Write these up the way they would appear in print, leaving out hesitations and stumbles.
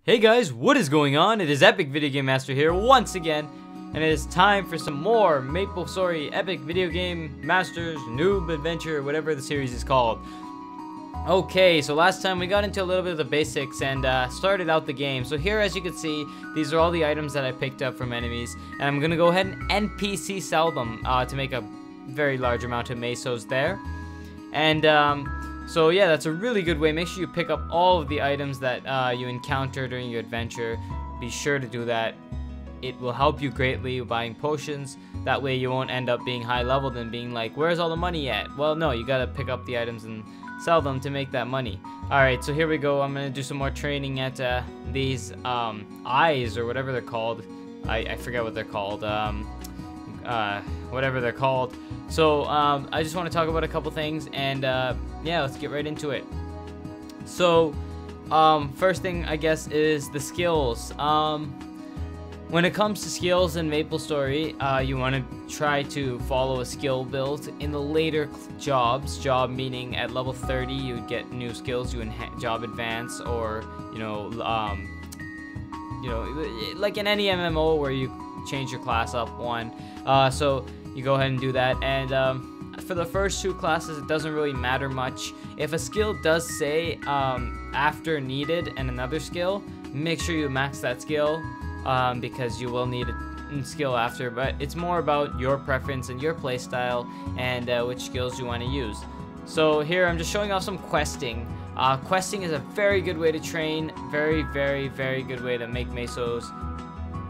Hey guys, what is going on? It is EpicVGM here once again, and it is time for some more Maplestory Epic Video Game Masters Noob Adventure, whatever the series is called. Okay, so last time we got into a little bit of the basics and started out the game. So here, as you can see, these are all the items that I picked up from enemies, and I'm gonna go ahead and NPC sell them to make a very large amount of mesos there. And so yeah, that's a really good way. Make sure you pick up all of the items that you encounter during your adventure. Be sure to do that. It will help you greatly buying potions. That way you won't end up being high leveled and being like, where's all the money at? Well, no, you gotta pick up the items and sell them to make that money. Alright, so here we go. I'm gonna do some more training at these eyes, or whatever they're called. I forget what they're called. Whatever they're called. So I just want to talk about a couple things, and yeah, let's get right into it. So first thing, I guess, is the skills. When it comes to skills in Maplestory, you want to try to follow a skill build in the later jobs. Job meaning at level 30 you would get new skills, you job advance, or like in any MMO where you change your class up one. So you go ahead and do that, and for the first two classes it doesn't really matter much. If a skill does say after needed and another skill, make sure you max that skill, because you will need a skill after, but it's more about your preference and your playstyle and which skills you want to use. So here I'm just showing off some questing. Questing is a very good way to train, very good way to make mesos.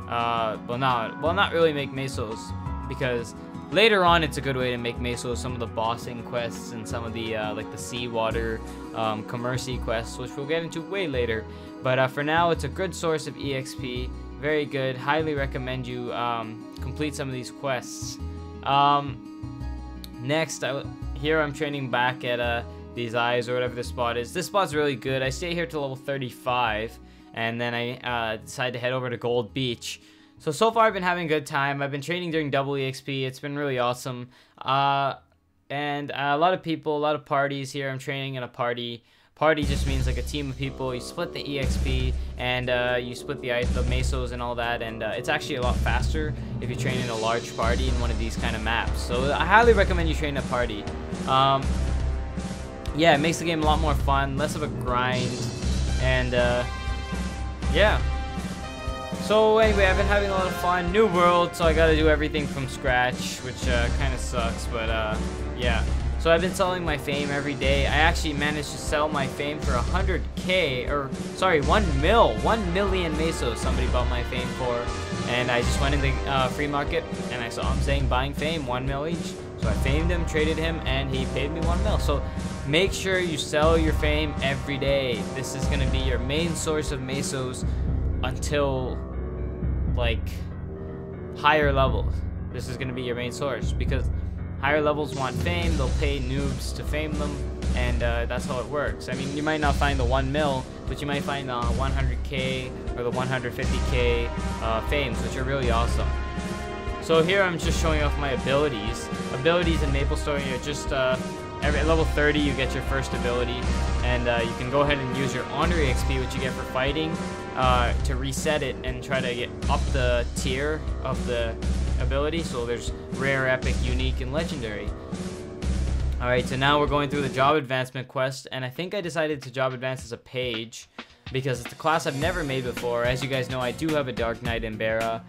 Well, not really make mesos, because later on it's a good way to make mesos. Some of the bossing quests and some of the like the seawater commercy quests, which we'll get into way later. But for now, it's a good source of EXP. Very good. Highly recommend you complete some of these quests. Next, here I'm training back at these eyes, or whatever this spot is. This spot's really good. I stay here till level 35, and then I decide to head over to Gold Beach. So far I've been having a good time. I've been training during double EXP. It's been really awesome. And a lot of people, a lot of parties here. I'm training in a party. Party just means like a team of people. You split the EXP, and you split the mesos and all that, and it's actually a lot faster if you train in a large party in one of these kind of maps. So I highly recommend you train a party. Yeah, it makes the game a lot more fun, less of a grind, and yeah. So anyway, I've been having a lot of fun. New world, so I gotta do everything from scratch, which kind of sucks, but yeah. So I've been selling my fame every day. I actually managed to sell my fame for 100k, or sorry, 1 million mesos somebody bought my fame for. And I just went in the free market, and I saw him saying buying fame, 1 mil each. So I famed him, traded him, and he paid me 1 mil. So make sure you sell your fame every day. This is gonna be your main source of mesos until like higher levels. This is gonna be your main source, because higher levels want fame. They'll pay noobs to fame them, and that's how it works. I mean, you might not find the 1 mil, but you might find the 100k or the 150k fames, which are really awesome. So here I'm just showing off my abilities. Abilities in Maplestory are just at level 30 you get your first ability, and you can go ahead and use your honor EXP, which you get for fighting, to reset it and try to get up the tier of the ability. So there's rare, epic, unique, and legendary. Alright, so now we're going through the job advancement quest, and I think I decided to job advance as a page, because it's a class I've never made before. As you guys know, I do have a Dark Knight Embera,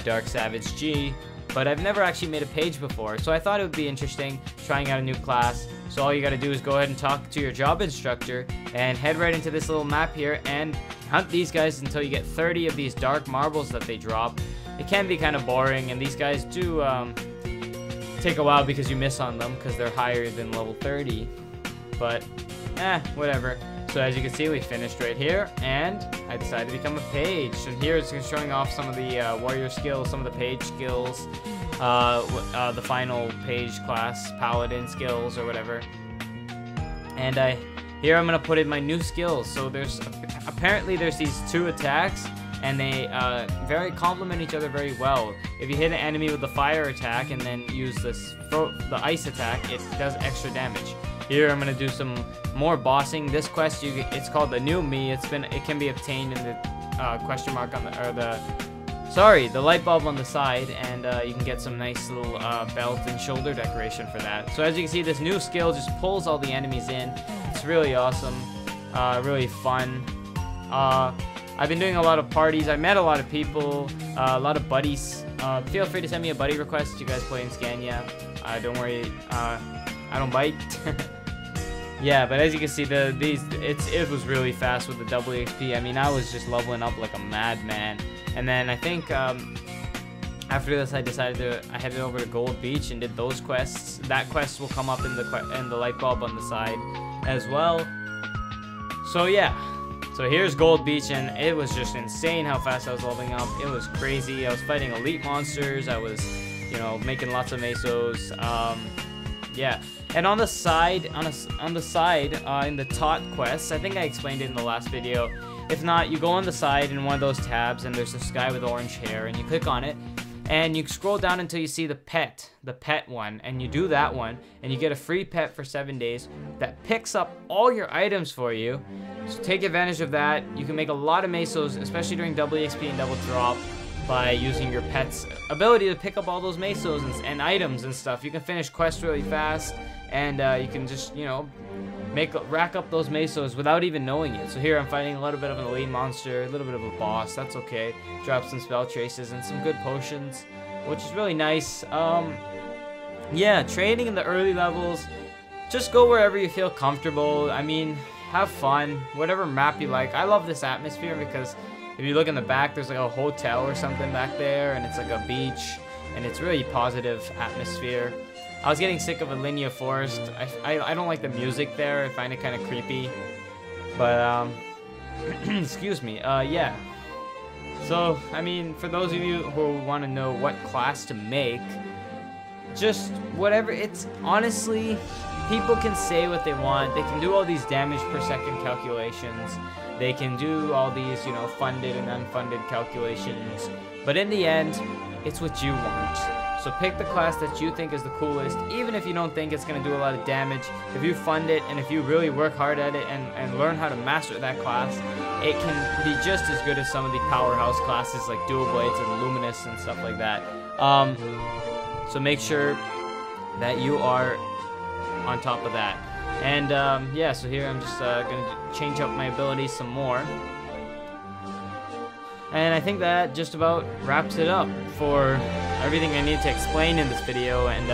Dark Savage G, but I've never actually made a page before, so I thought it would be interesting trying out a new class. So all you gotta do is go ahead and talk to your job instructor and head right into this little map here and hunt these guys until you get 30 of these dark marbles that they drop. It can be kind of boring, and these guys do take a while because you miss on them because they're higher than level 30, but whatever. So as you can see, we finished right here, and I decided to become a page. And here it's showing off some of the warrior skills, some of the page skills, the final page class, paladin skills, or whatever. And here I'm gonna put in my new skills. So apparently there's these 2 attacks, and they complement each other very well. If you hit an enemy with the fire attack and then use the ice attack, it does extra damage. Here I'm gonna do some more bossing. This quest, it's called the New Me. It can be obtained in the question mark on the light bulb on the side, and you can get some nice little belt and shoulder decoration for that. So as you can see, this new skill just pulls all the enemies in. It's really awesome, really fun. I've been doing a lot of parties. I met a lot of people, a lot of buddies. Feel free to send me a buddy request. You guys play in Scania. Don't worry, I don't bite. Yeah, but as you can see, it was really fast with the double XP. I mean, I was just leveling up like a madman. And then I think after this, I headed over to Gold Beach and did those quests. That quest will come up in the light bulb on the side as well. So yeah, so here's Gold Beach, and it was just insane how fast I was leveling up. It was crazy. I was fighting elite monsters. I was, you know, making lots of mesos. Yeah. And on the side, in the Tot quests, I think I explained it in the last video. If not, you go on the side in one of those tabs, and there's this guy with orange hair, and you click on it, and you scroll down until you see the pet one, and you do that one, and you get a free pet for 7 days that picks up all your items for you. So take advantage of that. You can make a lot of mesos, especially during double EXP and double drop, by using your pet's ability to pick up all those mesos and items and stuff. You can finish quests really fast, and you can just, you know, rack up those mesos without even knowing it. So here I'm fighting a little bit of an elite monster, a little bit of a boss. That's okay. Drop some spell traces and some good potions, which is really nice. Yeah, training in the early levels, just go wherever you feel comfortable. I mean, have fun, whatever map you like. I love this atmosphere because if you look in the back, there's like a hotel or something back there, and it's like a beach, and it's really positive atmosphere. I was getting sick of Alinea Forest. I don't like the music there. I find it kind of creepy. But, excuse me. Yeah. So, I mean, for those of you who want to know what class to make, just whatever. It's honestly, people can say what they want. They can do all these damage per second calculations. They can do all these, you know, funded and unfunded calculations. But in the end, it's what you want. So pick the class that you think is the coolest, even if you don't think it's going to do a lot of damage. If you fund it, and if you really work hard at it and learn how to master that class, it can be just as good as some of the powerhouse classes like Dual Blades and Luminous and stuff like that. So make sure that you are on top of that. And yeah, so here I'm just going to change up my abilities some more. And I think that just about wraps it up for everything I need to explain in this video. And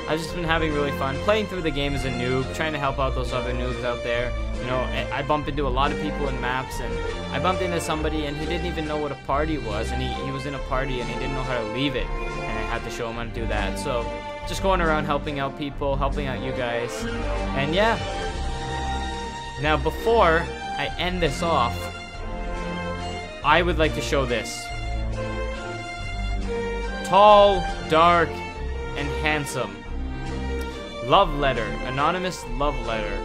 I've just been having really fun playing through the game as a noob, trying to help out those other noobs out there. You know, I bump into a lot of people in maps, and I bumped into somebody and he didn't even know what a party was, and he was in a party and he didn't know how to leave it, and I had to show him how to do that. So just going around helping out people, helping out you guys. And yeah, now before I end this off, I would like to show this. Tall, dark, and handsome. Love letter. Anonymous love letter.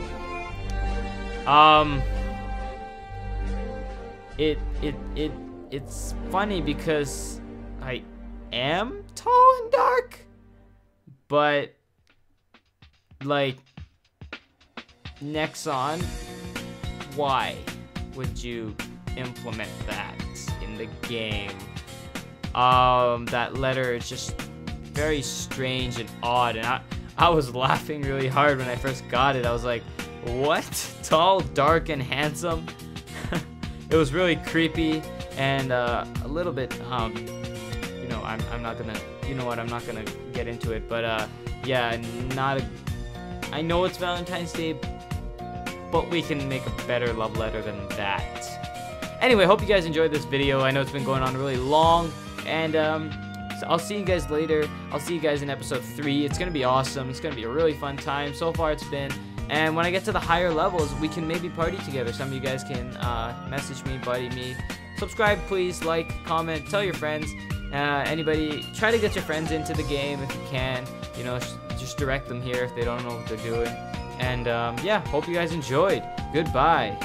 It's funny because I am tall and dark, but like, Nexon, why would you implement that in the game? That letter is just very strange and odd, and I was laughing really hard when I first got it. I was like, what? Tall, dark, and handsome? It was really creepy and a little bit, you know, I'm not gonna, you know what, I'm not gonna get into it, but yeah, I know it's Valentine's Day, but we can make a better love letter than that. Anyway, hope you guys enjoyed this video. I know it's been going on really long, and so I'll see you guys later. I'll see you guys in episode 3. It's gonna be awesome. It's gonna be a really fun time. So far it's been. And when I get to the higher levels, we can maybe party together. Some of you guys can message me, buddy me. Subscribe, please. Like, comment, tell your friends. Anybody, try to get your friends into the game if you can. You know, just direct them here if they don't know what they're doing. And yeah, hope you guys enjoyed. Goodbye.